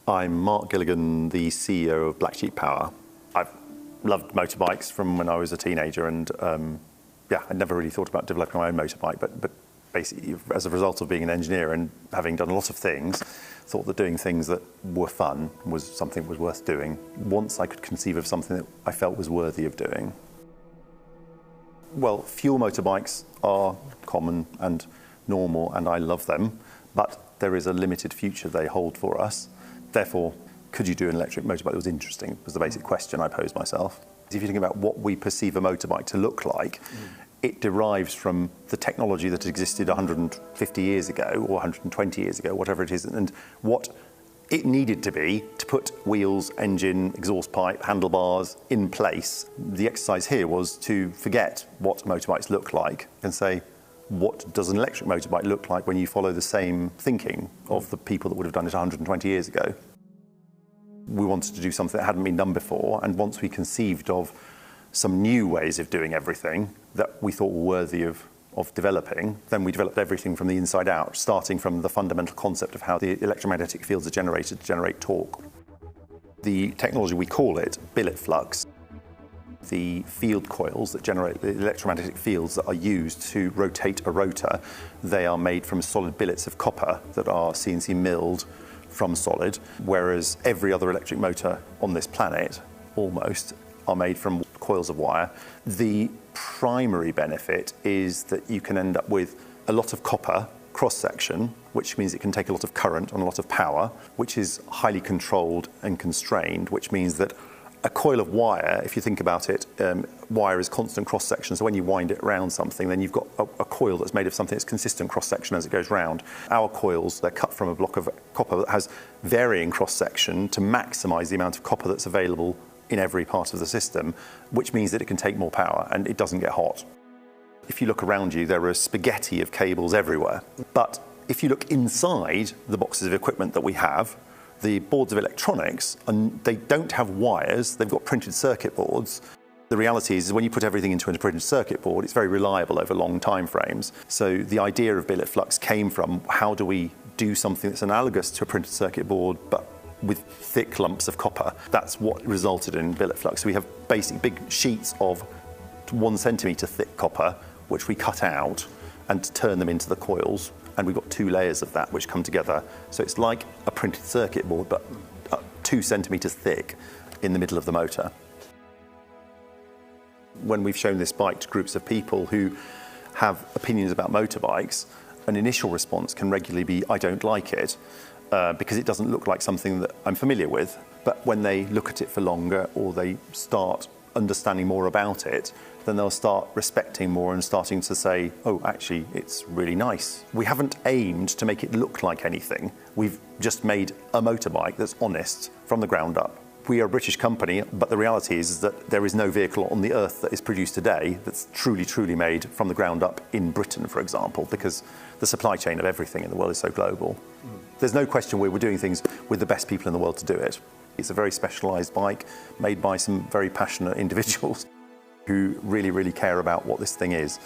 I'm Mark Gilligan, the CEO of Blacksheep Power. I've loved motorbikes from when I was a teenager, and yeah, I never really thought about developing my own motorbike, but basically as a result of being an engineer and having done a lot of things, thought that doing things that were fun was something that was worth doing once I could conceive of something that I felt was worthy of doing. Well, fuel motorbikes are common and normal, and I love them, but there is a limited future they hold for us. Therefore, could you do an electric motorbike that was interesting, was the basic question I posed myself. If you think about what we perceive a motorbike to look like, it derives from the technology that existed 150 years ago or 120 years ago, whatever it is, and what it needed to be to put wheels, engine, exhaust pipe, handlebars in place. The exercise here was to forget what motorbikes look like and say, what does an electric motorbike look like when you follow the same thinking of the people that would have done it 120 years ago? We wanted to do something that hadn't been done before, and once we conceived of some new ways of doing everything that we thought were worthy of developing, then we developed everything from the inside out, starting from the fundamental concept of how the electromagnetic fields are generated to generate torque. The technology, we call it BilletFlux. The field coils that generate the electromagnetic fields that are used to rotate a rotor, they are made from solid billets of copper that are CNC milled from solid, whereas every other electric motor on this planet, almost, are made from coils of wire. The primary benefit is that you can end up with a lot of copper cross-section, which means it can take a lot of current and a lot of power, which is highly controlled and constrained, which means that a coil of wire, if you think about it, wire is constant cross-section, so when you wind it around something, then you've got a coil that's made of something that's consistent cross-section as it goes round. Our coils, they're cut from a block of copper that has varying cross-section to maximise the amount of copper that's available in every part of the system, which means that it can take more power and it doesn't get hot. If you look around you, there are spaghetti of cables everywhere. But if you look inside the boxes of equipment that we have, the boards of electronics, and they don't have wires, they've got printed circuit boards. The reality is when you put everything into a printed circuit board, it's very reliable over long time frames. So the idea of BilletFlux came from how do we do something that's analogous to a printed circuit board, but with thick lumps of copper. That's what resulted in BilletFlux. So we have basic big sheets of 1 centimetre thick copper, which we cut out and turn them into the coils. And we've got 2 layers of that which come together. So it's like a printed circuit board, but 2 centimetres thick in the middle of the motor. When we've shown this bike to groups of people who have opinions about motorbikes, an initial response can regularly be, I don't like it, because it doesn't look like something that I'm familiar with. But when they look at it for longer or they start understanding more about it, then they'll start respecting more and starting to say, oh, actually, it's really nice. We haven't aimed to make it look like anything. We've just made a motorbike that's honest from the ground up. We are a British company, but the reality is that there is no vehicle on the earth that is produced today that's truly made from the ground up in Britain, for example, because the supply chain of everything in the world is so global. There's no question we're doing things with the best people in the world to do it. It's a very specialised bike made by some very passionate individuals who really care about what this thing is.